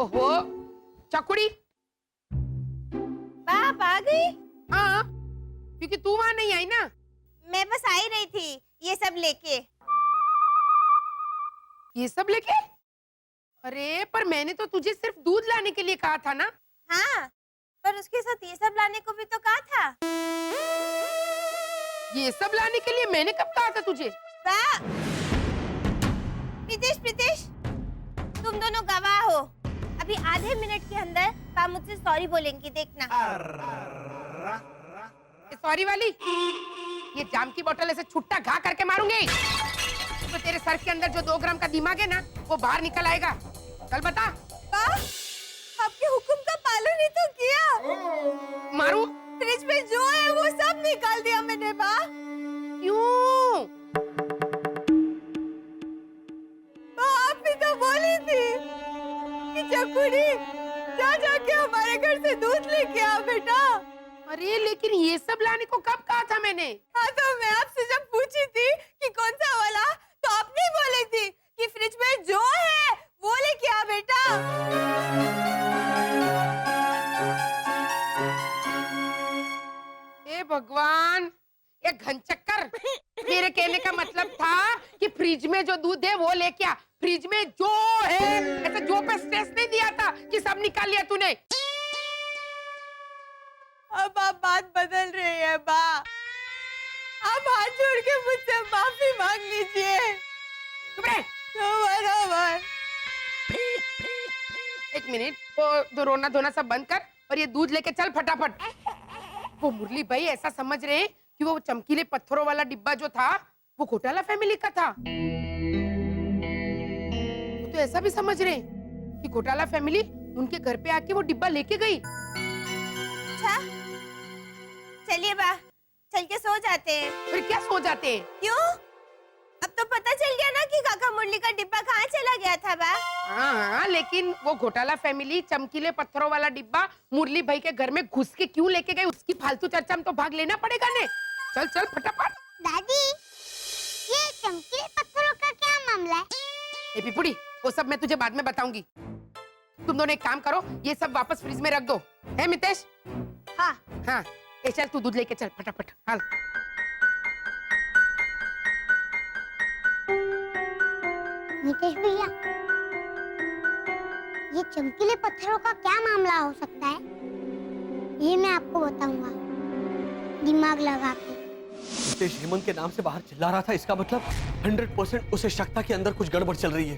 ओहो चकुड़ी बाप आ गई। हाँ क्योंकि तू वहां नहीं आई ना। मैं बस आ ही रही थी ये सब लेके। ये सब लेके? अरे पर मैंने तो तुझे सिर्फ दूध लाने के लिए कहा था ना। हाँ पर उसके साथ ये सब लाने को भी तो कहा था। ये सब लाने के लिए मैंने कब कहा था तुझे? प्रीतेश प्रीतेश तुम दोनों गवाह हो। अभी आधे मिनट के अंदर पा मुझसे सॉरी बोलेंगी देखना। सॉरी वाली ये जाम की बोतल ऐसे छुट्टा घा करके मारूंगी तो तेरे सर के अंदर जो 2 ग्राम का दिमाग है ना वो बाहर निकल आएगा। चल बता। आपके हुक्म का पालन ही तो किया। मारू? फ्रिज में जो है वो सब निकाल दिया मैंने बा। क्यों? आप ही तो बोली थी कि चकुड़ी जा जाके हमारे घर से दूध लेके आ बेटा। अरे लेकिन ये सब लाने को कब कहा था मैंने? हाँ तो मैं आपसे जब पूछी थी कि कौन सा वाला तो आपने बोली थी कि फ्रिज में जो है वो लेके आ बेटा। हे भगवान ये घनचक्कर मेरे कहने का मतलब था कि फ्रिज में जो दूध है वो लेके आ। फ्रिज में जो है ऐसे जो पे स्ट्रेस नहीं दिया था कि सब निकाल लिया तूने। अब आप बात बदल रही है बा। आप हाथ जोड़ के मुझसे माफी मांग लीजिए। चुप रहे। एक मिनट वो जो रोना धोना सब बंद कर और ये दूध लेके चल फटाफट। वो मुरली भाई ऐसा समझ रहे हैं कि वो चमकीले पत्थरों वाला डिब्बा जो था वो घोटाला फैमिली का था। वो तो ऐसा भी समझ रहे हैं कि घोटाला फैमिली उनके घर पे आके वो डिब्बा लेके गई। अच्छा चलिए बा चल के सो जाते हैं। फिर क्या सो जाते हैं? क्यों? अब तो पता चल गया ना कि काका मुरली का डिब्बा कहाँ चला गया था बा। हाँ लेकिन वो घोटाला फैमिली चमकीले पत्थरों वाला डिब्बा मुरली भाई के घर में घुस के क्यों लेके गए उसकी फालतू चर्चा में तो भाग लेना पड़ेगा ने। चल चल फटाफट। दादी ये चमकीले पत्थरों का क्या मामला है? ए पिपुड़ी वो सब मैं तुझे बाद में बताऊंगी। तुम दोनों एक काम करो ये सब वापस फ्रिज में रख दो है मितेश? हाँ हाँ ए चल तू दूध लेके चल फटाफट। हाल नितेश भैया ये चमकीले पत्थरों का क्या मामला हो सकता है ये मैं आपको बताऊंगा दिमाग लगा के। नितेश हेमंत के नाम से बाहर चिल्ला रहा था इसका मतलब 100% उसे शक था कि अंदर कुछ गड़बड़ चल रही है।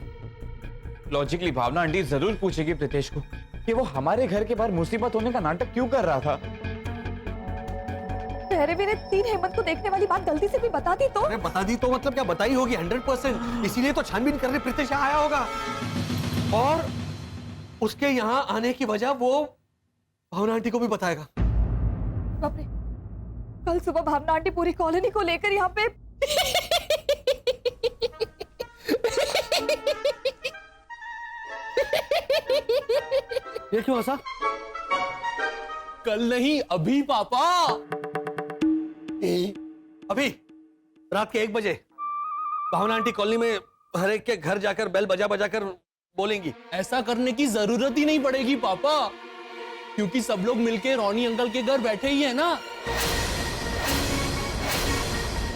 लॉजिकली भावना आंटी जरूर पूछेगी प्रीतेश को कि वो हमारे घर के बाहर मुसीबत होने का नाटक क्यों कर रहा था। भैरवी ने 3 हेमंत को देखने वाली बात गलती से भी बता दी तो? अरे बता दी तो मतलब क्या बताई होगी 100%। इसीलिए तो छानबीन करने प्रीतेश यहाँ आया होगा और उसके यहाँ आने की वजह वो भावना आंटी को भी बताएगा। बाप रे कल सुबह भावना आंटी पूरी कॉलोनी को लेकर यहाँ पे ये क्यों ऐसा? कल नहीं अभी पापा। अभी रात के 1 बजे भावना आंटी कॉलोनी में हर एक के घर जाकर बेल बजा बजा कर बोलेंगी। ऐसा करने की जरूरत ही नहीं पड़ेगी पापा क्योंकि सब लोग मिलके रोनी अंकल के घर बैठे ही है ना।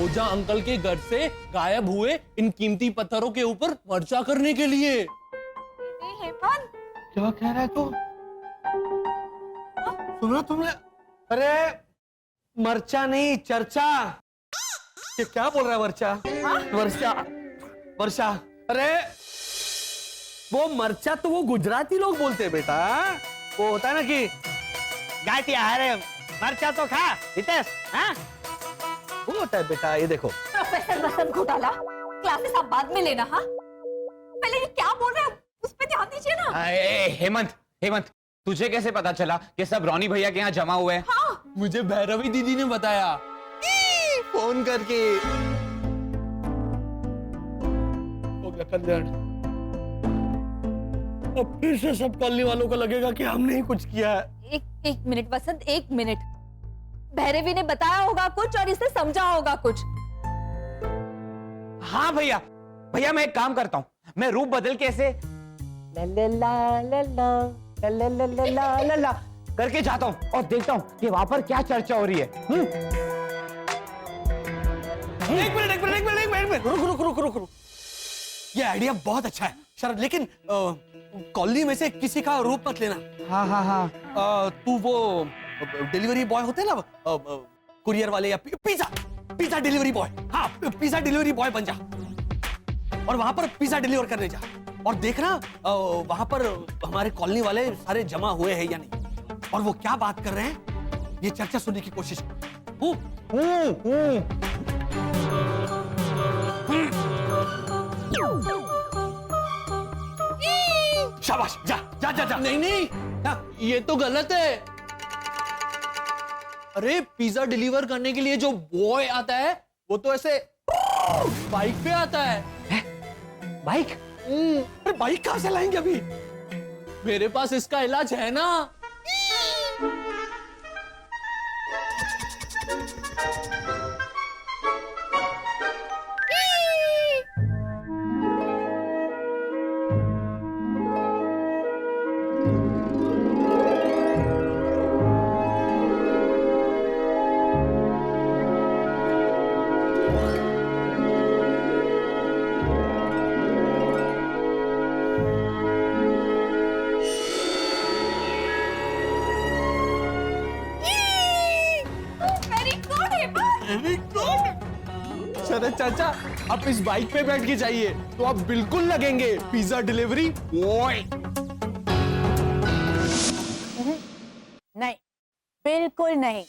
ओझा अंकल के घर से गायब हुए इन कीमती पत्थरों के ऊपर पर्चा करने के लिए। हेमंत क्या कह रहा है तू? सुना तुमने? अरे मर्चा नहीं चर्चा। ये क्या बोल रहा है वर्षा? वर्षा वर्षा अरे वो मर्चा तो वो गुजराती लोग बोलते हैं बेटा। वो होता है ना कि गाटिया अरे मर्चा तो खा हितेश। हाँ वो होता है बेटा। ये देखो प्रोफेसर वसंत घोटाला क्लासेस आप बाद में लेना। हाँ पहले ये क्या बोल रहे हैं उस पे ध्यान दीजिए ना। हेमंत हेमंत तुझे कैसे पता चला कि सब रोनी भैया के यहाँ जमा हुए हैं? हाँ मुझे भैरवी दीदी ने बताया फोन करके। हो गया कल्याण। अब फिर से सब कॉलोनी वालों को लगेगा कि हमने ही कुछ किया है। एक मिनट वसंत 1 मिनट। भैरवी ने बताया होगा कुछ और इसने समझा होगा कुछ। हाँ भैया भैया मैं एक काम करता हूँ मैं रूप बदल के ऐसे ला ला ला ला ला ला ला ला ला ला ला करके जाता हूँ और देखता हूँ कि वहां पर क्या चर्चा हो रही है। एक मिनट रुक। ये आइडिया बहुत अच्छा है शरद, लेकिन कॉलोनी में से किसी का रूप मत लेना। हाँ। तू वो डिलीवरी बॉय होते हैं ना, कुरियर वाले, या पिज्जा डिलीवरी बॉय। हाँ, पिज्जा डिलीवरी बॉय बन जा और वहां पर पिज्जा डिलीवर करने जा, और देखना वहां पर हमारे कॉलोनी वाले सारे जमा हुए हैं या नहीं, और वो क्या बात कर रहे हैं ये चर्चा सुनने की कोशिश कर। शाबाश, जा जा जा जा। नहीं, हाँ। ये तो गलत है। अरे पिज्जा डिलीवर करने के लिए जो बॉय आता है वो तो ऐसे बाइक पे आता है। बाइक? अरे बाइक कहां से लाएंगे अभी? मेरे पास इसका इलाज है ना। शरद चाचा, आप इस बाइक पे बैठ के जाइए तो आप बिल्कुल लगेंगे पिज्जा डिलीवरी बॉय। नहीं, बिल्कुल नहीं।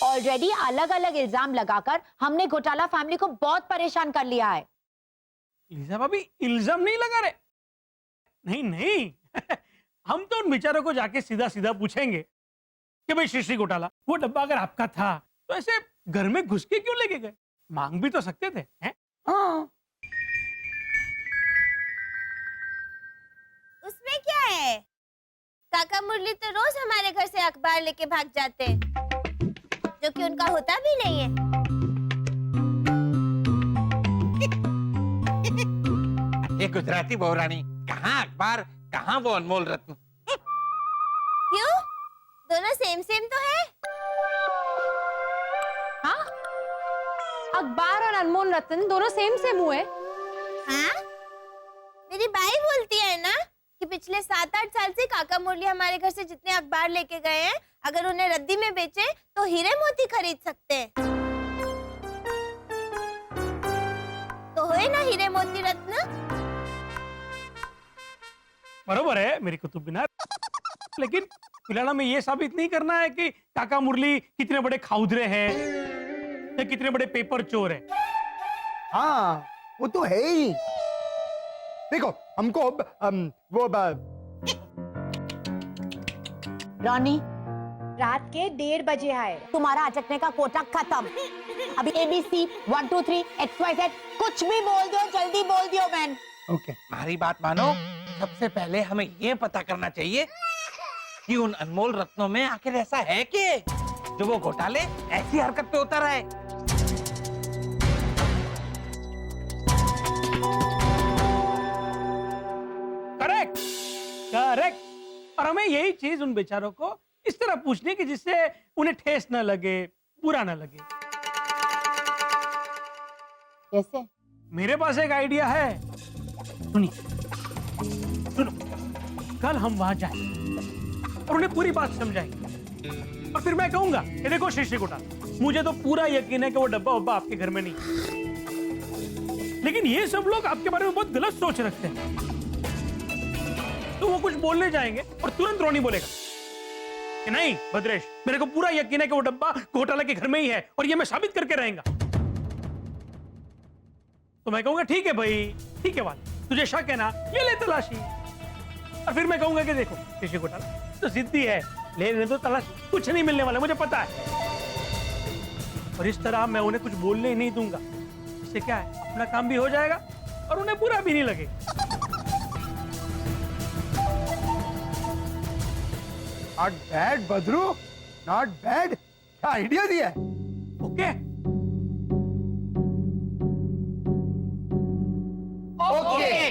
ऑलरेडी अलग अलग इल्जाम लगाकर हमने घोटाला फैमिली को बहुत परेशान कर लिया है। लीजा भाभी, इल्जाम नहीं लगा रहे। नहीं हम तो उन बेचारों को जाके सीधा सीधा पूछेंगे कि भाई श्री घोटाला, वो डब्बा अगर आपका था तो ऐसे घर में घुस के क्यों लेके गए? मांग भी तो सकते थे, हैं? हाँ। उसमें क्या है? काका मुरली तो रोज हमारे घर से अखबार लेके भाग जाते हैं, जो कि उनका होता भी नहीं है। ये गुजराती बहुरानी, कहाँ अखबार, कहाँ वो अनमोल रत्न? क्यों? दोनों सेम सेम तो है। हाँ? अखबार और अनमोल रत्न दोनों सेम हुए। हाँ? मेरी बाई बोलती है ना कि पिछले 7-8 साल से काका मुरली हमारे घर से जितने अखबार लेके गए हैं, अगर उन्हें रद्दी में बेचे तो हीरे मोती खरीद सकते हैं। तो हुए ना हीरे मोती रत्न। बरोबर है मेरी कुतुब मीनार, लेकिन फिलहाल हमें ये साबित नहीं करना है कि काका मुरली कितने बड़े खाउदरे हैं या कितने बड़े पेपर चोर हैं। हाँ, वो तो है ही। देखो, हमको वो रॉनी, रात के 1:30 बजे आए, तुम्हारा अटकने का कोटा खत्म। अभी ABC 1 2 3 XYZ कुछ भी बोल दो, जल्दी बोल दियो मैन। ओके। हमारी बात मानो, सबसे पहले हमें ये पता करना चाहिए कि उन अनमोल रत्नों में आखिर ऐसा है कि जो वो घोटाले ऐसी हरकत पे उतर आए। करेक्ट। और हमें यही चीज उन बेचारों को इस तरह पूछनी कि जिससे उन्हें ठेस न लगे, बुरा न लगे। कैसे? मेरे पास एक आइडिया है, सुनो। कल हम वहां जाएं और उन्हें पूरी बात समझाएंगे, और फिर मैं कहूंगा ये देखो श्री घोटाला, मुझे तो पूरा यकीन है कि वो डब्बा वब्बा आपके घर में नहीं, लेकिन ये सब लोग आपके बारे में बहुत गलत सोच रखते हैं। तो वो कुछ बोलने जाएंगे और तुरंत रोनी बोलेगा कि नहीं भद्रेश, मेरे को पूरा यकीन है कि वो डब्बा घोटाला के घर में ही है और ये मैं साबित करके रहेगा। तो मैं कहूंगा ठीक है भाई, ठीक है बात, तुझे शक है ना, ये ले तलाशी। और फिर मैं कहूंगा कि देखो श्री घोटाला तो जिद्दी है, लेने दो तलाशी, कुछ नहीं मिलने वाला, मुझे पता है। और इस तरह मैं उन्हें कुछ बोलने ही नहीं दूंगा। इससे क्या है, अपना काम भी हो जाएगा और उन्हें बुरा भी नहीं लगेगा। Not bad Badru, not bad. क्या आइडिया दिया है। Okay okay.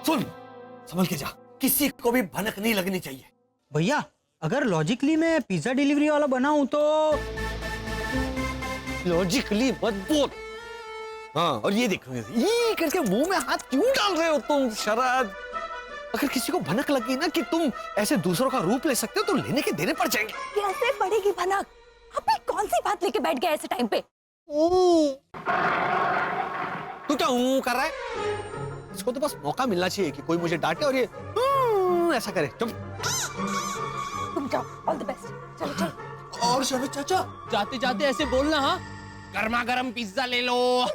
सुन, संभल के जा, किसी को भी भनक नहीं लगनी चाहिए। भैया अगर लॉजिकली मैं पिज्जा डिलीवरी वाला बनाऊं तो लॉजिकली मत बोल। हाँ, और ये देखो, ये करके मुंह में हाथ क्यों डाल रहे हो तुम शरद? अगर किसी को भनक लगी ना कि तुम ऐसे दूसरों का रूप ले सकते हो तो लेने के देने पड़ जाएंगे। कैसे पड़ेगी भनक? आप ये कौन सी बात लेके बैठ गए ऐसे टाइम पे? तू क्या कर रहा है? इसको तो बस मौका मिलना चाहिए कि कोई मुझे डांटे और ये ऐसा करे। चुप। तुम जाओ, ऑल द बेस्ट। चलो चलो। और शरद चाचा, जाते जाते ऐसे बोलना। हाँ, गर्मा गर्म पिज्जा ले लो,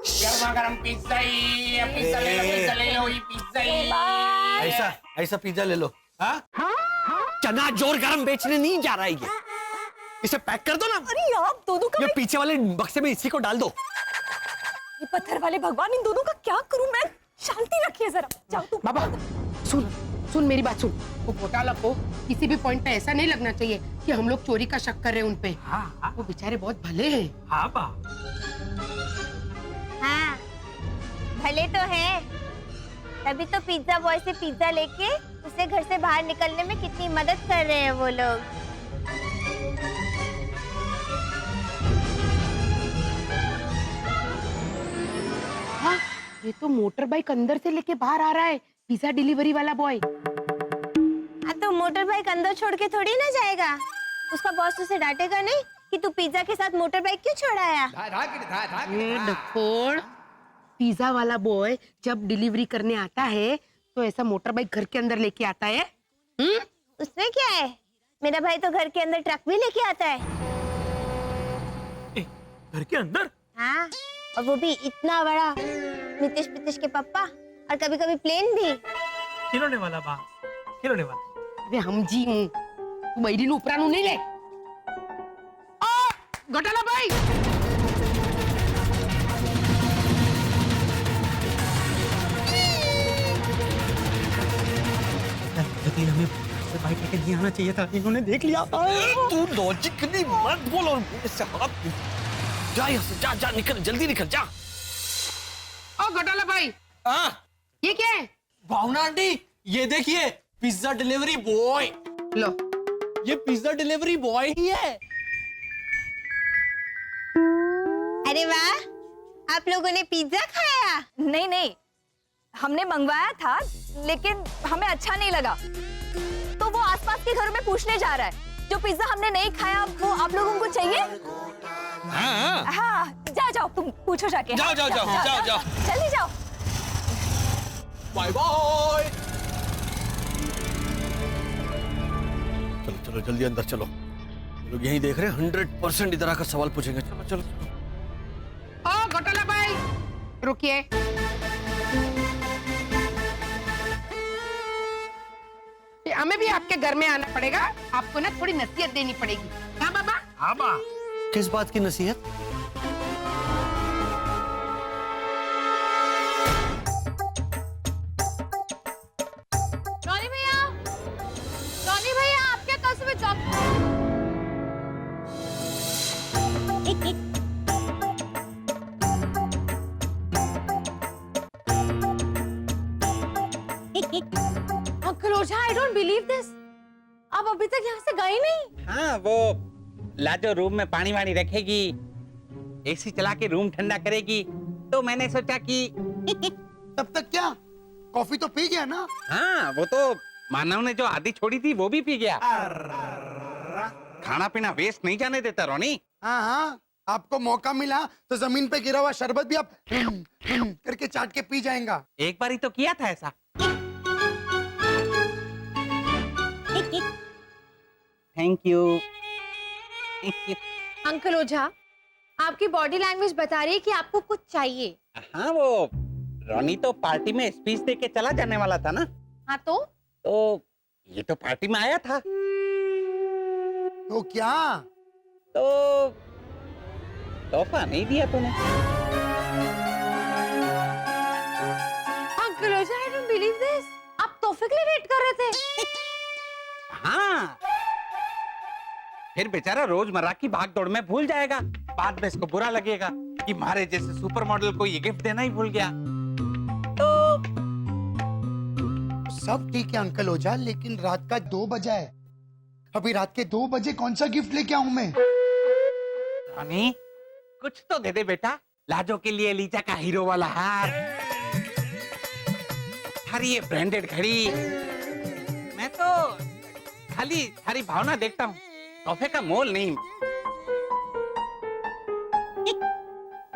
गर्मा गर्म पिज्जा ही, पिज्जा ले लो, पिज्जा ले लो, ये पिज्जा ही। ऐसा पिज्जा ले लो। हाँ? चना जोर गरम बेचने नहीं जा रहा है ये। इसे पैक कर दो ना। अरे आप दोनों का ये पीछे वाले बक्से में इसी को डाल दो। ये पत्थर वाले भगवान, इन दोनों का क्या करूं मैं? शांति रखिए जरा। जाओ तुम। बाबा सुन मेरी बात सुन। वो घोटाला को किसी भी पॉइंट पे ऐसा नहीं लगना चाहिए कि हम लोग चोरी का शक कर रहे हैं उनपे। हाँ वो बेचारे बहुत भले हैं। हाँ बा, हाँ भले तो है, तभी तो पिज्जा बॉय से पिज्जा लेके उसे घर से बाहर निकलने में कितनी मदद कर रहे हैं वो लोग। हाँ, ये तो मोटर बाइक अंदर से लेके बाहर आ रहा है, पिज्जा डिलीवरी वाला बॉय। हाँ तो मोटर बाइक अंदर छोड़ के थोड़ी ना जाएगा। उसका बॉस उसे डांटेगा नहीं कि तू पिज्जा के साथ मोटर बाइक क्यों छोड़ाया? ये डफोड़, पिज्जा वाला बॉय जब डिलीवरी करने आता है तो ऐसा मोटर बाइक घर के अंदर लेके आता है। उसमें क्या है? मेरा भाई तो घर के अंदर ट्रक भी लेके आता है। घर के अंदर? हाँ, और वो भी इतना बड़ा। नीतीश पितीश के पापा, और कभी कभी प्लेन भी। खिलौने वाला बा, खिलौने वाला। अरे हम जी हूँ, तू बैरी नु उपरानू नहीं ले। घोटाला भाई, हमें बाइक लेके नहीं आना चाहिए था, इन्होंने देख लिया। तू लॉजिकली मत बोल और मुंह से हाथ जा, यहाँ से जा, जा, निकल, जल्दी निकल, जा। ओ घोटाला भाई, ये क्या है? भावना आंटी, ये देखिए पिज्जा डिलीवरी बॉय। लो, ये पिज्जा डिलीवरी बॉय ही है। अरे वाह, आप लोगों ने पिज्जा खाया? नहीं नहीं, हमने मंगवाया था लेकिन हमें अच्छा नहीं लगा, तो वो आसपास के घरों में पूछने जा रहा है जो पिज्जा हमने नहीं खाया वो आप लोगों को चाहिए। हाँ, जाओ तुम पूछो जाके। जाओ जल्दी जाओ। Bye bye. चलो चलो जल्दी अंदर चलो, लोग यहीं देख रहे हैं, 100% इधर आकर सवाल पूछेंगे। चलो चलो चलो। ओ घोटाला भाई, रुकिए। हमें भी आपके घर में आना पड़ेगा, आपको ना थोड़ी नसीहत देनी पड़ेगी। हाँ बाबा? हाँ बा। किस बात की नसीहत? रॉनी भैया आप क्या कल सुबह job? Uncle Ojha, I don't believe this. आप अभी तक यहाँ से गए नहीं? हाँ, वो लाजो रूम में पानी वानी रखेगी, एसी चला के रूम ठंडा करेगी, तो मैंने सोचा कि तब तक क्या, कॉफी तो पी गया ना? हाँ, वो तो मानव ने जो आदि छोड़ी थी वो भी पी गया। खाना पीना वेस्ट नहीं जाने देता रोनी। हाँ हाँ, आपको मौका मिला तो जमीन पे गिरा हुआ शरबत भी आप करके चाट के पी जाएगा। एक बार ही तो किया था ऐसा। Thank you. अंकल ओझा, आपकी बॉडी लैंग्वेज बता रही है कि आपको कुछ चाहिए। हाँ, वो रोनी तो पार्टी में स्पीच दे के चला जाने वाला था ना। हाँ तो ये तो पार्टी में आया था। तो क्या? तो तोहफा नहीं दिया तूने। Uncle Ojha, I don't believe this. आप तोहफे के लिए वेट कर रहे थे? हाँ, फिर बेचारा रोजमर्रा की भागदौड़ में भूल जाएगा, बाद में इसको बुरा लगेगा कि हमारे जैसे सुपर मॉडल को ये गिफ्ट देना ही भूल गया। तो सब ठीक है अंकल ओझा, लेकिन रात का 2 बजा है। अभी रात के 2 बजे कौन सा गिफ्ट लेके आऊं मैं? रॉनी, कुछ तो दे दे बेटा। लाजो के लिए लीजा का हीरो वाला हार, थारी ये ब्रांडेड घड़ी। मैं तो खाली थारी भावना देखता हूँ, तोहफे का मोल नहीं।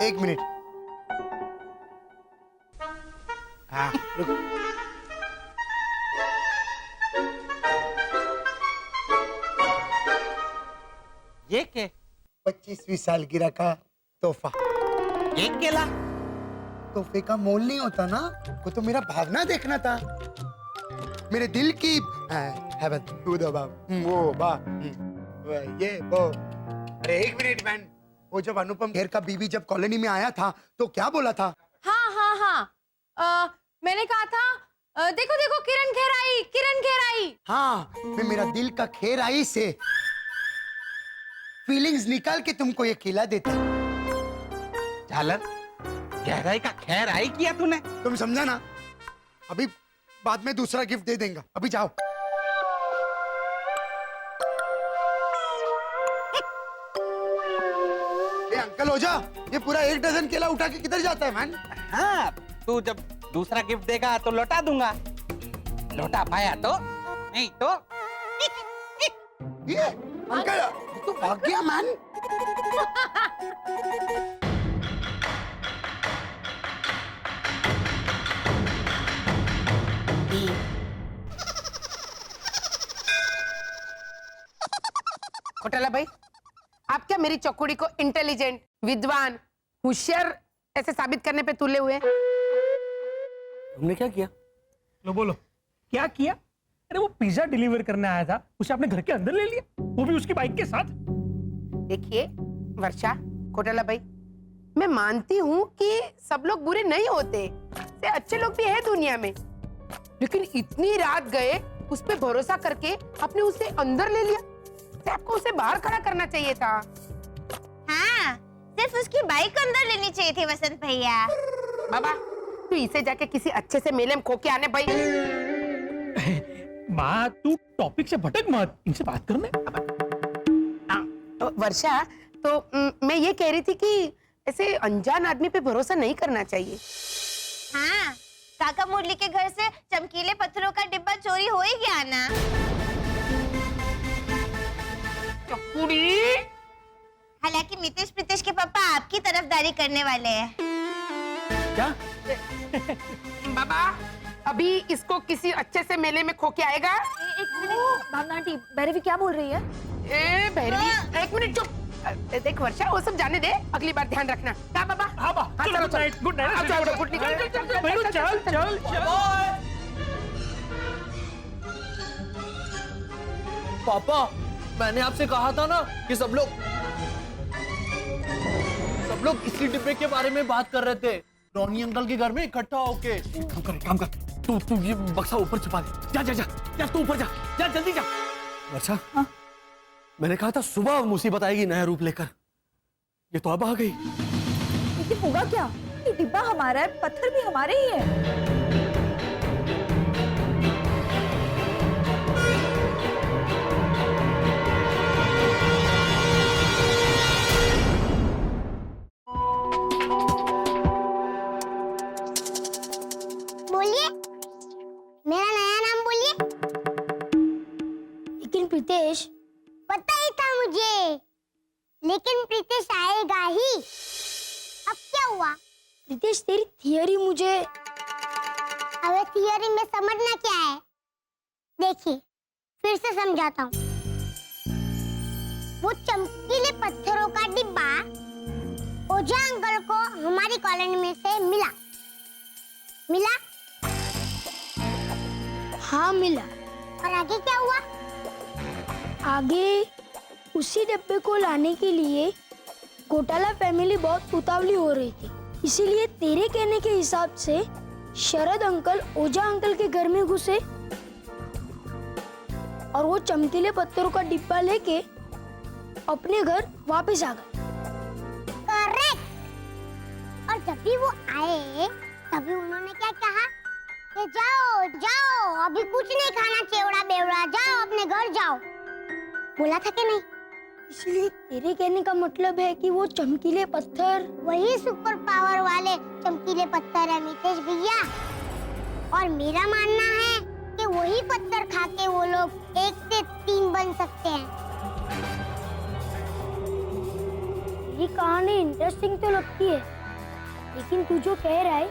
1 मिनट। हाँ रुक। ये क्या? 25वीं सालगिरह का तोहफा। एक केला? तोहफे का मोल नहीं होता ना, वो तो मेरा भावना देखना था, मेरे दिल की ये वो। अरे 1 मिनट मैन, वो जब अनुपम खेर का बीवी जब कॉलोनी में आया था तो क्या बोला था? हाँ हाँ हाँ, मैंने कहा था देखो देखो किरण खेर आई, किरण खेर आई। हाँ, मैं मेरा दिल का खेर आई से फीलिंग्स निकाल के तुमको ये खिला देता। झालर, गहराई का खैर आई किया तूने। तुम समझा ना? अभी बाद में दूसरा गिफ्ट दे देंगे, अभी जाओ। अंकल ओझा, ये पूरा 1 डजन केला उठा के किधर जाता है मैन? हाँ, तू जब दूसरा गिफ्ट देगा तो लौटा दूंगा। लौटा पाया तो नहीं तो ये अंकल तू भाग गया मैन। घोटाला भाई, आप क्या मेरी चौकुड़ी को इंटेलिजेंट, विद्वान, होशियार ऐसे साबित करने पे तुले हुए? हमने क्या किया? लो बोलो, क्या किया? अरे वो पिज्जा डिलीवर करने आया था, उसे आपने घर के अंदर ले लिया, वो भी उसकी बाइक के साथ। देखिए वर्षा, घोटाला भाई, मैं मानती हूँ कि सब लोग बुरे नहीं होते, से अच्छे लोग भी है दुनिया में, लेकिन इतनी रात गए उस पे भरोसा करके आपने उसे अंदर ले लिया। से आपको उसे बाहर खड़ा करना चाहिए था। हाँ, सिर्फ उसकी बाइक अंदर लेनी चाहिए थी वसंत भैया। बाबा, तू इसे जाके किसी अच्छे से मेले में खो के आने भाई। माँ, तू टॉपिक से भटक मत, इनसे बात करने। वर्षा, तो मैं ये कह रही थी कि ऐसे अनजान आदमी पे भरोसा नहीं करना चाहिए। हाँ, काका मुरली के घर से चमकीले पत्थरों का डिब्बा चोरी हो ही गया ना। हालांकि मितेश प्रीतेश के पापा आपकी तरफदारी करने वाले हैं। क्या? बाबा, अभी इसको किसी अच्छे से मेले में खो के आएगा। एक मिनट, भावना आंटी, भैरवी क्या बोल रही है? ए भैरवी, 1 मिनट चुप। देख वर्षा, वो सब जाने दे, अगली बार ध्यान रखना। क्या बाबा? हाँ बा, चलो गुड नाइट, गुड नाइट। चलो गुड नाइट। चल चल चल। पापा, मैंने आपसे कहा था ना कि सब लोग इसी डिब्बे के बारे में बात कर रहे थे, रॉनी अंकल के घर में इकट्ठा होके। काम कर, तू ये बक्सा ऊपर छुपा दे। जा जा जा जा, तू ऊपर जा, जा जल्दी जा। वर्षा, मैंने कहा था सुबह मुसीबत आएगी नया रूप लेकर, ये तो अब आ गई। लेकिन होगा क्या? ये डिब्बा हमारा है, पत्थर भी हमारे ही है। बोलिए, मेरा नया नाम बोलिए। लेकिन प्रीतेश, पता ही था मुझे, लेकिन प्रीतेश आएगा ही। अब क्या हुआ? प्रीतेश, तेरी थियरी मुझे, अबे थियरी में समझना क्या है? देखिए, फिर से समझाता हूँ। वो चमकीले पत्थरों का डिब्बा ओझा अंकल को हमारी कॉलोनी में से मिला। हाँ मिला। और आगे क्या हुआ? आगे उसी डिब्बे को लाने के लिए घोटाला फैमिली बहुत उतावली हो रही थी, इसीलिए तेरे कहने के हिसाब से शरद अंकल ओझा अंकल के घर में घुसे और वो चमकीले पत्थरों का डिब्बा लेके अपने घर वापस आ गए। करेक्ट। और जब भी वो आए तभी उन्होंने क्या कहा कि जाओ जाओ अभी कुछ नहीं खाना चेवड़ा बेवड़ा, जाओ अपने घर जाओ। बोला था कि नहीं? इसलिए तेरे कहने का मतलब है कि वो चमकीले पत्थर वही सुपर पावर वाले चमकीले पत्थर है मितेश भैया। और मेरा मानना है कि वही पत्थर खा के वो लोग 1 से 3 बन सकते हैं। ये कहानी इंटरेस्टिंग तो लगती है, लेकिन तू जो कह रहा है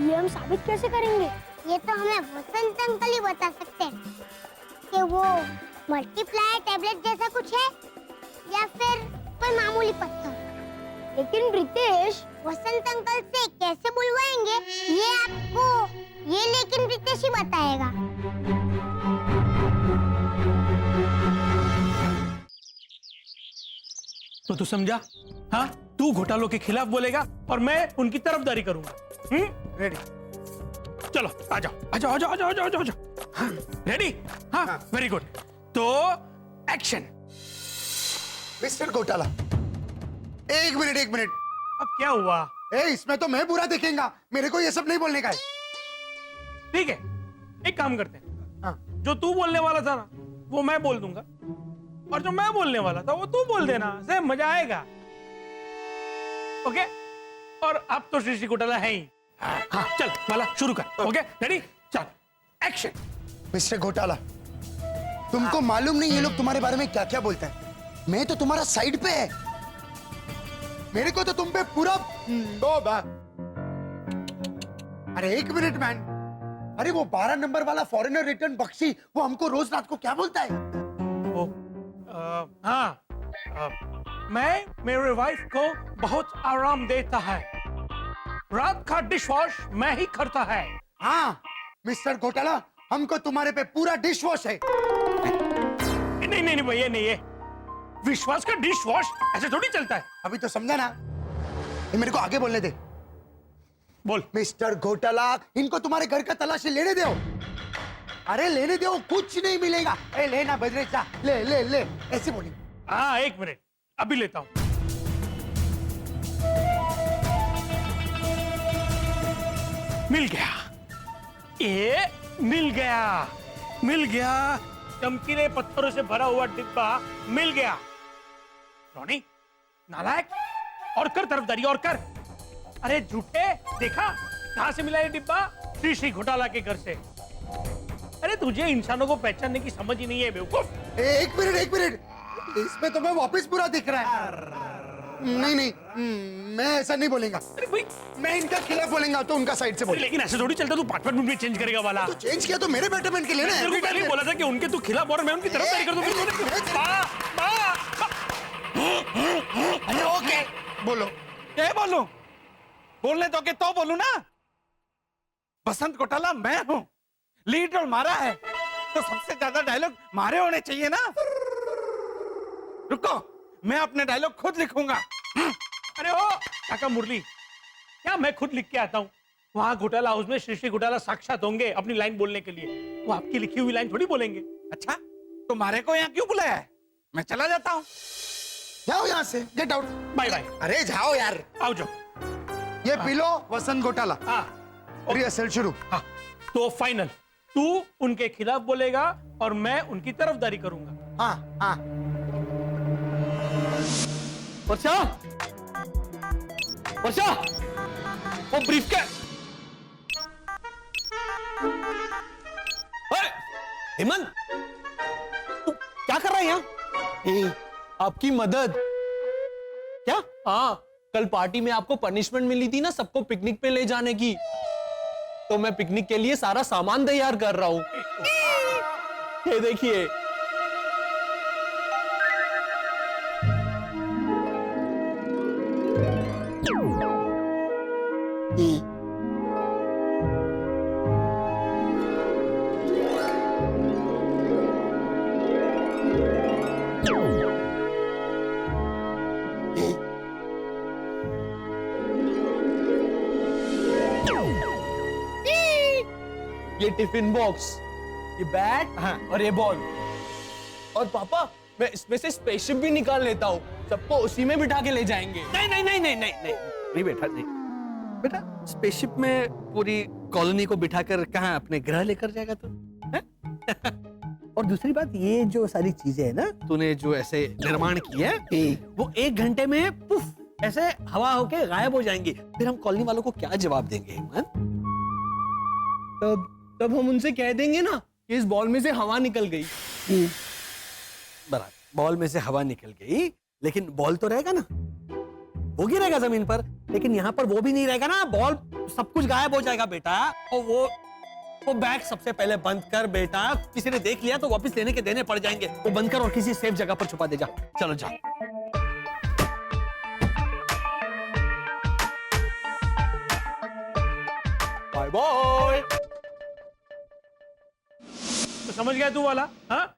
ये हम साबित कैसे करेंगे? ये तो हमें वसंत अंकल ही बता सकते हैं कि वो मल्टीप्लायर टैबलेट जैसा कुछ है या फिर कोई मामूली पत्थर। लेकिन प्रीतेश, वसंत अंकल से कैसे बुलवाएंगे ये आपको ये लेकिन प्रीतेश ही बताएगा। तो तू समझा? हाँ, तू घोटालों के खिलाफ बोलेगा और मैं उनकी तरफदारी करूंगा। रेडी? चलो आ जाओ आ जाओ आ जाओ आ जाओ आ जाओ आ जाओ। हाँ, रेडी? हाँ, वेरी गुड। तो एक्शन। मिस्टर घोटाला, एक मिनट। अब क्या हुआ? इसमें तो मैं बुरा दिखेगा, मेरे को ये सब नहीं बोलने का है। ठीक है, एक काम करते हैं। हाँ, जो तू बोलने वाला था ना वो मैं बोल दूंगा, और जो मैं बोलने वाला था वो तू बोल देना, से मजा आएगा। ओके? और अब तो श्री घोटाला है ही। हाँ, चल वाला शुरू कर। Okay, ready? चल एक्शन। मिस्टर घोटाला, तुमको मालूम नहीं ये लोग तुम्हारे बारे में क्या क्या बोलते हैं। मैं तो तुम्हारा साइड पे है, मेरे को तो तुम पे पूरा अरे एक मिनट मैन, अरे वो 12 नंबर वाला फॉरेनर रिटर्न बख्शी, वो हमको रोज रात को क्या बोलता है? मैं मेरे वाइफ को बहुत आराम देता है, रात का डिश वॉश मैं ही करता है। हाँ मिस्टर घोटाला, हमको तुम्हारे पे पूरा डिश वॉश है। नहीं भैया, नहीं है विश्वास का डिश वॉश ऐसे थोड़ी चलता है। अभी तो समझा ना, ये मेरे को आगे बोलने दे। बोल। मिस्टर घोटाला, इनको तुम्हारे घर का तलाशी लेने दो। अरे लेने दो, कुछ नहीं मिलेगा। ए लेना बजरेजा, ले ले ले, ऐसे बोली। हाँ, एक मिनट, अभी लेता हूं। मिल गया, ये मिल गया चमकीले पत्थरों से भरा हुआ डिब्बा मिल गया। रॉनी नालायक, और कर तरफदारी और कर। अरे झूठे, देखा कहां से मिला ये डिब्बा? श्री घोटाला के घर से। अरे तुझे इंसानों को पहचानने की समझ ही नहीं है बेवकूफ। एक मिनट, इसमें तो मैं वापस बुरा दिख रहा है। नहीं, मैं ऐसा नहीं बोलेगा। मैं इनका खिलाफ बोलेगा तो उनका साइड से बोल। लेकिन ऐसे थोड़ी चलता, तू 5 मिनट में चेंज करेगा वाला। तो चेंज किया तो मेरे बेटरमेंट के लिए ना। तेरे को पहले ही बोला था कि उनके तू खिलाफ और मैं उनकी तरफदारी कर दूं। अरे ओके, बोलो। क्या बोलूं? बोलने तो के तो बोलूं ना। बसंत घोटाला मैं हूं, लीड रोल मारा है, तो सबसे ज्यादा डायलॉग मारे होने चाहिए ना। रुको, मैं अपने डायलॉग खुद लिखूंगा। अरे ओ काका मुरली, क्या मैं खुद लिख के आता हूँ? वहां घोटाला हाउस में श्री घोटाला साक्षात होंगे अपनी लाइन बोलने के लिए। वो आपकी लिखी हुई लाइन थोड़ी बोलेंगे। अच्छा, तुम्हारे को यहाँ क्यों बुलाया है? मैं चला जाता हूँ। जाओ यहाँ से, गेट आउट। Bye bye. अरे जाओ यार। आओ जाओ। ये पी लो वसंत घोटाला। रिहर्सल शुरू। हाँ, तो फाइनल, तू उनके खिलाफ बोलेगा और मैं उनकी तरफदारी करूंगा। हाँ। वर्षा, वो ब्रीफ के हेमंत, तू क्या कर रहा है यहाँ? आपकी मदद। क्या? हाँ, कल पार्टी में आपको पनिशमेंट मिली थी ना सबको पिकनिक पे ले जाने की, तो मैं पिकनिक के लिए सारा सामान तैयार कर रहा हूँ। ये देखिए। ये टिफिन बॉक्स, ये बैट, हाँ, और ये बॉल। और पापा, मैं इसमें से स्पेसशिप भी निकाल लेता हूँ, सबको उसी में बिठा के ले जाएंगे। नहीं बेटा, स्पेसशिप में पूरी कॉलोनी को बिठाकर कहाँ अपने ग्रह लेकर जाएगा? तो और दूसरी बात, ये जो सारी चीजें है ना तूने जो ऐसे निर्माण की है, वो 1 घंटे में पुफ ऐसे हवा होके गायब हो जाएंगी। फिर हम कॉलोनी वालों को क्या जवाब देंगे हेमंत? तब हम उनसे कह देंगे ना कि इस बॉल में से हवा निकल गई। बराबर, बॉल में से हवा निकल गई, लेकिन बॉल तो रहेगा ना, वो गिरेगा जमीन पर, लेकिन यहाँ पर वो भी नहीं रहेगा ना, बॉल सब कुछ गायब हो जाएगा बेटा। और वो बैग सबसे पहले बंद कर बेटा, किसी ने देख लिया तो वापस लेने के देने पड़ जाएंगे। वो बंद कर और किसी सेफ जगह पर छुपा दे जा। चलो जा। Bye bye. तो समझ गया तू वाला? हाँ,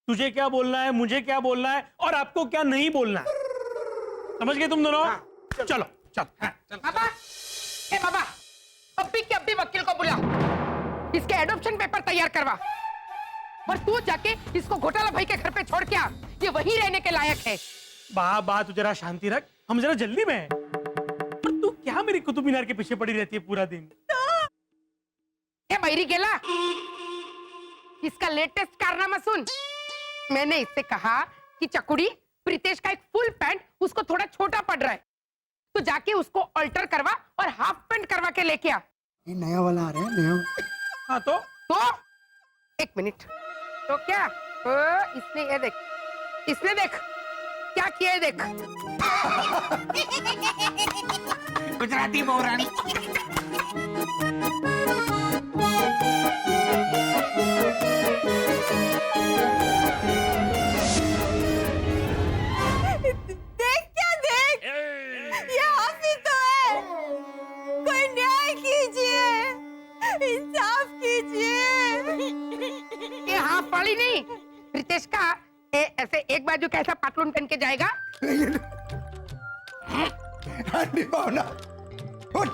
तुझे क्या बोलना है, मुझे क्या बोलना है और आपको क्या नहीं बोलना है, समझ गए तुम दोनों? चलो चलो। बाबा, ए बाबा, अभी के अभी वकील को बुला, इसके एडॉप्शन पेपर तैयार करवा, और तू जाके इसको घोटाला भाई के घर पे छोड़ के आ, ये वहीं रहने के लायक है। बा तू जरा शांति रख, हम जरा जल्दी में हैं। पर तू क्या मेरी कुतुब मीनार के पीछे पड़ी रहती है पूरा दिन? ए बैरी गेला, इसका लेटेस्ट कारनामा सुन। मैंने इससे कहा कि चकुड़ी, प्रीतेश का एक फुल पैंट उसको थोड़ा छोटा पड़ रहा है, तो जाके उसको अल्टर करवा और हाफ पैंट करवा के लेके आ। ये नया वाला आ रहा है, नया। हाँ तो 1 मिनट, तो क्या इसने ये देख, इसने देख क्या किया है, देख। गुजराती बहुरानी। देख क्या देख, ये हाफिज तो है। कोई न्याय कीजिए, इंसाफ कीजिए। ये हाफ वाली नहीं, प्रीतेश का ऐसे एक बाजू कैसा पातलून पहन के जाएगा। आंटी भावना, वो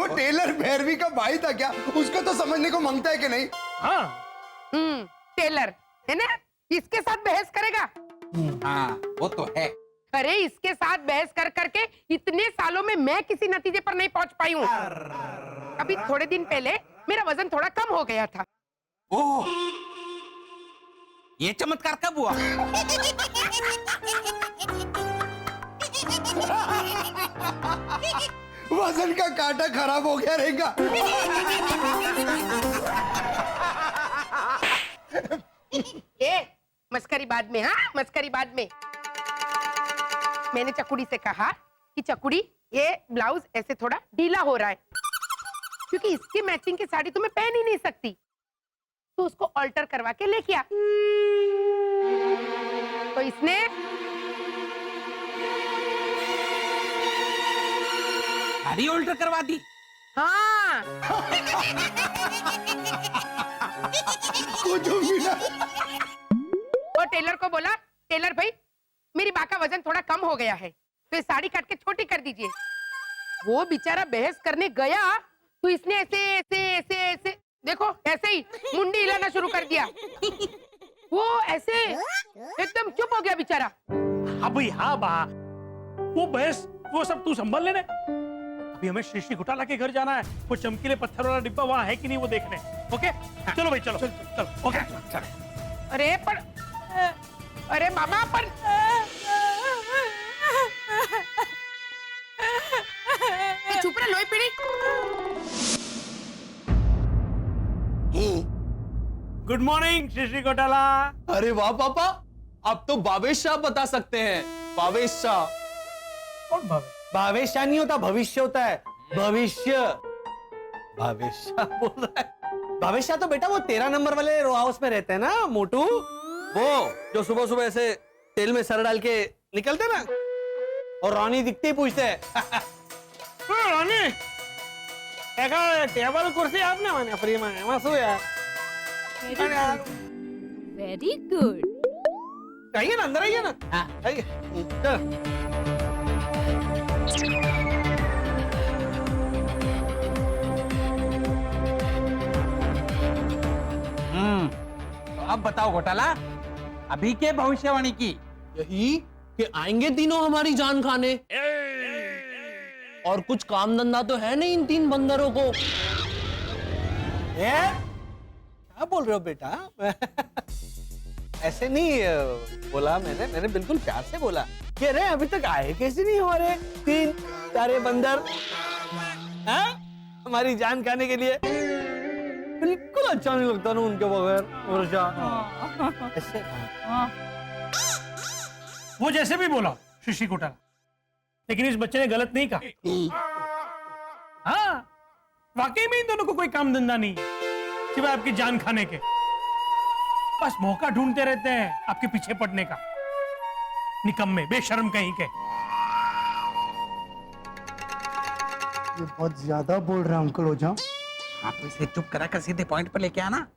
टेलर भैरवी का भाई था क्या? उसको तो समझने को मांगता है कि नहीं? हाँ, टेलर है ना, इसके साथ बहस करेगा। हाँ वो तो है। अरे इसके साथ बहस कर करके इतने सालों में मैं किसी नतीजे पर नहीं पहुंच पाई हूँ। अभी थोड़े दिन पहले मेरा वजन थोड़ा कम हो गया था। ओह, ये चमत्कार कब हुआ? वजन का कांटा खराब हो गया रहेगा। ए, मस्करी बाद में, हाँ मस्करी बाद में। मैंने चकुड़ी से कहा कि चकुड़ी, ये ब्लाउज ऐसे थोड़ा ढीला हो रहा है, क्योंकि इसकी मैचिंग की साड़ी तो मैं पहन ही नहीं सकती, तो उसको ऑल्टर करवा के लेके आ। तो इसने साड़ी ऑल्टर करवा दी। हाँ। कुछ भी ना। वो टेलर को बोला, टेलर भाई मेरी बा का वजन थोड़ा कम हो गया है, तो ये साड़ी काट के छोटी कर दीजिए। वो बेचारा बहस करने गया तो इसने ऐसे ऐसे ऐसे ऐसे देखो ऐसे ही मुंडी हिलाना शुरू कर दिया। वो ऐसे एकदम चुप हो गया बेचारा। हाँ भाई हाँ बा, वो बहस वो सब तू संभाल लेने। अभी हमें श्री घोटाला के घर जाना है, वो चमकीले पत्थर वाला डिब्बा वहाँ है कि नहीं वो देखने। ओके चलो भाई चलो चलो। ओके अरे पर, अरे बाबा पर, चुप रहे लोई पीड़ी। गुड मॉर्निंग श्री घोटाला। अरे वाह पापा, आप तो भावेश शाह बता सकते हैं। भावेश शाह। कौन भावेश? भावेश शाह नहीं होता, भविष्य होता है। भविष्य। भावेश शाह बोल रहा है। भावेश शाह तो बेटा वो 13 नंबर वाले रो हाउस में रहते हैं ना, मोटू। वो जो सुबह सुबह ऐसे तेल में सर डाल के निकलते ना, और रानी दिखते ही पूछते हैं रानी टेबल कुर्सी आपने माने फ्री में मसू यार। Very good. आइए ना, अंदर आइए ना। आइए। तो अब बताओ घोटाला, अभी के भविष्यवाणी की? यही कि आएंगे तीनों हमारी जान खाने, और कुछ काम धंधा तो है नहीं इन 3 बंदरों को। बोल रहे हो बेटा? ऐसे नहीं बोला मैंने बिल्कुल प्यार से बोला कि अरे अभी तक आए कैसे नहीं हो रहे 3 प्यारे बंदर, हाँ? हमारी जान खाने के लिए। बिल्कुल अच्छा नहीं लगता ना उनके बगैर वर्षा। ऐसे वो जैसे भी बोला शिशी घोटाला, लेकिन इस बच्चे ने गलत नहीं कहा। हाँ, वाकई में इन दोनों को कोई काम धंधा नहीं सिवाय आपकी जान खाने के। बस मौका ढूंढते रहते हैं आपके पीछे पड़ने का। निकम्मे, बेशर्म कहीं के। ये बहुत ज्यादा बोल रहा है अंकल ओझा। आप इसे चुप करा कर सीधे पॉइंट पर लेके आना।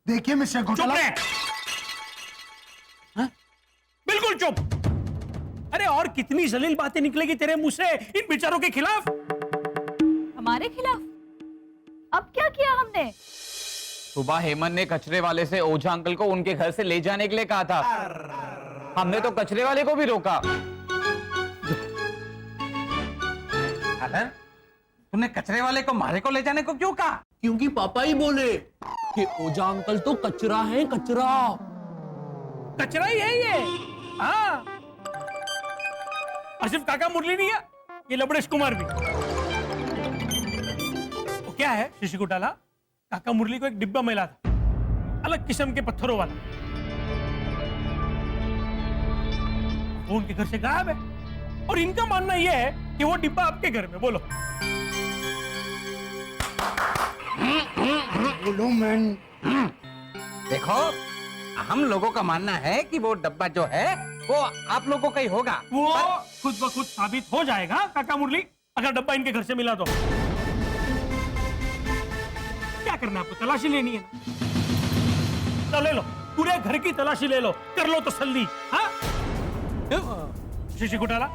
देखिए मिस्टर चुप घोटाला। रहे। हाँ? बिल्कुल चुप। अरे और कितनी जलील बातें निकलेगी तेरे मुंह से इन बेचारों के खिलाफ? हमारे खिलाफ? अब क्या किया हमने? सुबह हेमंत ने कचरे वाले से ओझा अंकल को उनके घर से ले जाने के लिए कहा था। हमने तो कचरे वाले को भी रोका। अलन, तूने कचरे वाले को मारे को ले जाने को क्यों कहा? क्योंकि पापा ही बोले कि ओझा अंकल तो कचरा है, कचरा। कचरा ही है ये। हाँ, और सिर्फ काका मुरली नहीं है, ये लबड़ेश कुमार भी। वो क्या है शिशी घोटाला, काका मुरली को एक डिब्बा मिला था अलग किस्म के पत्थरों वाला। वो उनके घर से गायब है और इनका मानना यह है कि वो डिब्बा आपके घर में। बोलो बोलो मैन। देखो, हम लोगों का मानना है कि वो डब्बा जो है वो आप लोगों का ही होगा। वो खुद ब खुद साबित हो जाएगा काका मुरली, अगर डब्बा इनके घर से मिला तो। क्या करना है आपको? तलाशी लेनी है ना, तो ले लो, पूरे घर की तलाशी ले लो, कर लो तसल्ली। हाँ शिशी घोटाला,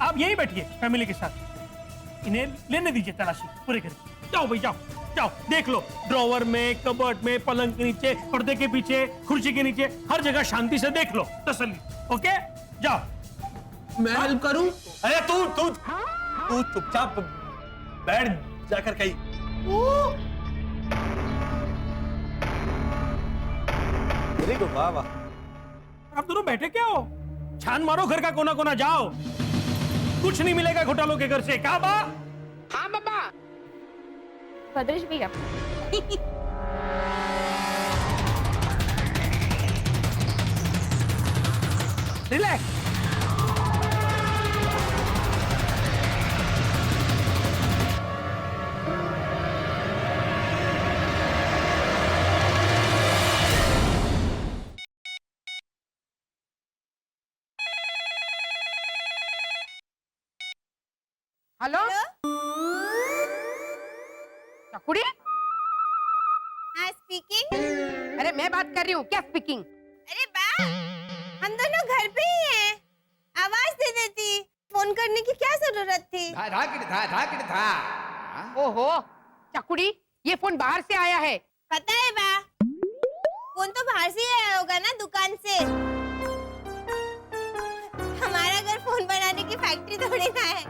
आप यहीं बैठिए फैमिली के साथ, इन्हें लेने दीजिए तलाशी पूरे घर की। जाओ भाई जाओ जाओ, देख लो ड्रॉवर में, कबर्ड में, पलंग के नीचे, पर्दे के पीछे, कुर्सी के नीचे, हर जगह शांति से देख लो, तसल्ली। ओके जाओ। मैं हेल्प करूं? अरे तू चुपचाप बैठ जाकर कहीं। वेरी गुड, वाह वाह। आप दोनों बैठे क्या हो? छान मारो घर का कोना कोना, जाओ। कुछ नहीं मिलेगा घोटालों के घर से। क्या बा? हाँ बाबा। भद्रेश भैया, रिलैक्स। हेलो चकुड़ी? हाँ स्पीकिंग। अरे मैं बात कर रही हूँ, क्या स्पीकिंग? अरे बा, हम दोनों घर पे ही हैं। आवाज दे देती, फोन करने की क्या जरूरत थी? ओहो चकुड़ी, ये फोन बाहर से आया है। पता है बा, फोन तो बाहर से ही आया होगा ना, दुकान से। हमारा घर फोन बनाने की फैक्ट्री थोड़ी ना है।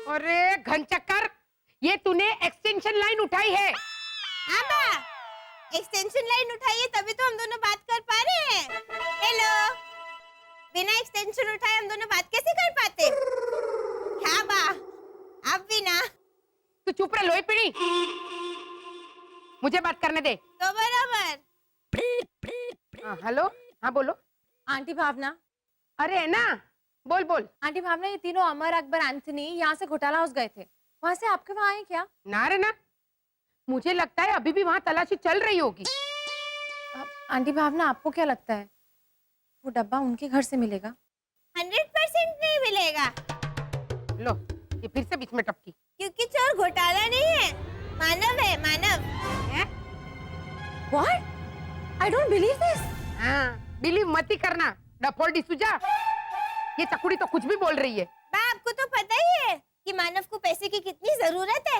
अरे घनचक्कर, ये तूने एक्सटेंशन लाइन उठाई है। हाँ बा, एक्सटेंशन लाइन उठाई है तभी तो हम दोनों बात कर पा रहे हैं। हेलो, बिना एक्सटेंशन उठाए हम दोनों बात कैसे कर पाते? हाँ बा, अब भी ना। तू चुप रह लोही पीड़ी, मुझे बात करने दे। तो बराबर। हाँ, हेलो, हाँ बोलो। आंटी भावना। अरे है ना, बोल बोल। आंटी भावना, ये तीनों अमर, अकबर, एंथनी यहाँ से घोटाला हाउस गए थे, वहाँ से आपके वहाँ आए क्या? ना रे ना, मुझे लगता है अभी भी वहाँ तलाशी चल रही होगी। आंटी भावना, आपको क्या लगता है वो डब्बा उनके घर से मिलेगा? 100% नहीं मिलेगा। लो, ये फिर से बीच में टपकी। क्योंकि चोर घोटाला नहीं है, मानव है, मानव। What? I don't believe this. हाँ, बिलीव मत ही करना, डफोल डिसूजा। ये चकुड़ी तो कुछ भी बोल रही है। बा, आपको तो पता ही है कि मानव को पैसे की कितनी जरूरत है।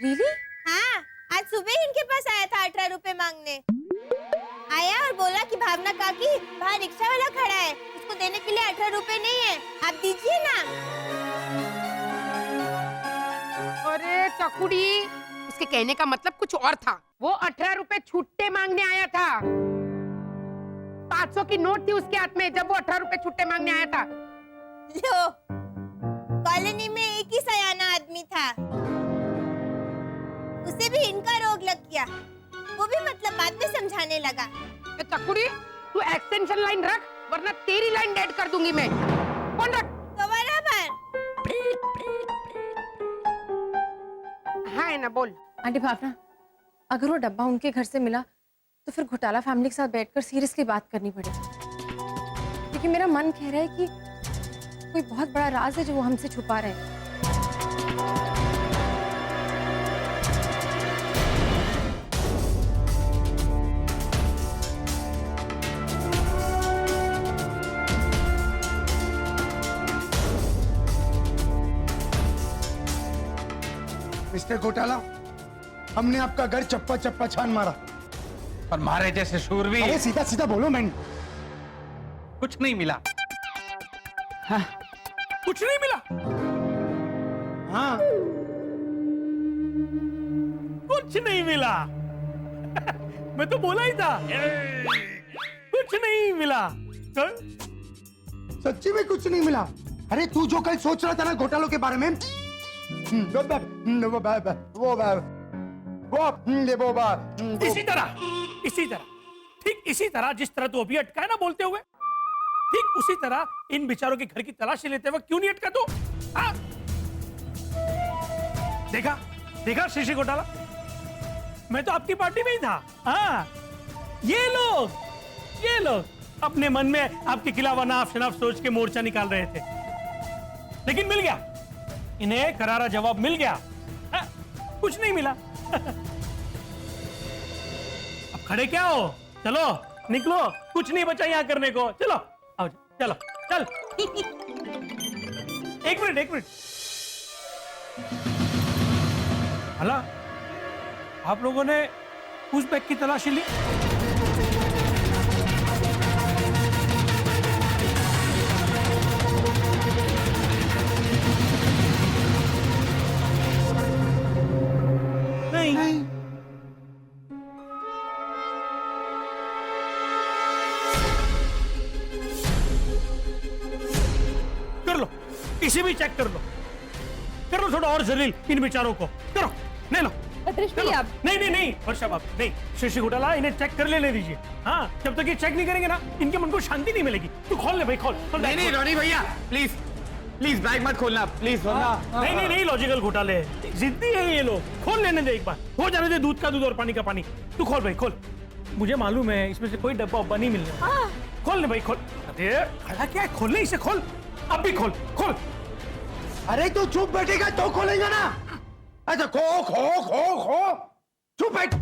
Really? हाँ, आज सुबह ही इनके पास आया था 18 रुपए मांगने। आया और बोला कि भावना काकी बाहर रिक्शा वाला खड़ा है, उसको देने के लिए 18 रुपए नहीं है, आप दीजिए ना। अरे ककुड़ी, उसके कहने का मतलब कुछ और था। वो 18 रुपए छुट्टे मांगने आया था। 500 की नोट थी उसके हाथ में जब वो 18 रुपए छुट्टे मांगने आया था। लो, कॉलोनी में एक ही सयाना आदमी था, उसे भी इनका रोग लग गया। वो भी मतलब बाद में समझाने लगा। ककुड़ी, तू एक्सटेंशन लाइन रख वरना तेरी लाइन डेड कर दूंगी मैं। कौन रख? तो बराबर। हाँ है ना, बोल। आंटी भावना, अगर वो डब्बा उनके घर से मिला तो फिर घोटाला फैमिली के साथ बैठकर सीरियसली बात करनी पड़ेगी, क्योंकि मेरा मन कह रहा है कि कोई बहुत बड़ा राज है जो वो हमसे छुपा रहे हैं। मिस्टर घोटाला, हमने आपका घर चप्पा चप्पा छान मारा। और मारे जैसे शूरवीर। अरे सीधा सीधा बोलो मैन। कुछ नहीं मिला। कुछ नहीं मिला? हाँ, कुछ नहीं मिला। मैं तो बोला ही था कुछ नहीं मिला। सच्ची में कुछ नहीं मिला। अरे तू जो कल सोच रहा था ना घोटालों के बारे में, इसी तरह ठीक इसी तरह जिस तरह तू अभी अटका है ना बोलते हुए, ठीक उसी तरह इन बेचारों के घर की तलाशी लेते हुए क्यों नहीं अटका तू? हाँ? देखा शीशी घोटाला, मैं तो आपकी पार्टी में ही था। हाँ, ये लोग अपने मन में आपके खिलाफ अनाप शनाप सोच के मोर्चा निकाल रहे थे, लेकिन मिल गया इन्हें, करारा जवाब मिल गया। हाँ? कुछ नहीं मिला। अब खड़े क्या हो? चलो निकलो, कुछ नहीं बचा यहाँ करने को। चलो आओ, चलो चल। एक मिनट। हला, आप लोगों ने उस बैग की तलाशी ली? नहीं। कर लो, इसे भी चेक कर लो थोड़ा और जलील इन बेचारों को करो। ले लो। नहीं वर्षा बाबू, नहीं, शीशी घोटाला, इन्हें चेक कर लेने दीजिए। हाँ, जब तक ये चेक नहीं करेंगे ना, इनके मन को शांति नहीं मिलेगी। तू खोल ले भाई, खोल। नहीं रोनी भैया, प्लीज बैग मत खोलना, प्लीज। नहीं लॉजिकल घोटाले, जिद्दी है ये लोग। खोल लेने दे एक बार, हो जाने दे दूध का दूध और पानी का पानी। तू खोल भाई, खोल। मुझे मालूम है इसमें से कोई डब्बा उब्बा नहीं मिलने। खोल ले भाई, खोल। अरे खड़ा क्या है, खोल ले इसे, खोल। अब भी खोल। अरे तू चुप बैठेगा तो खोलेगा ना। अच्छा खो चुप बैठ।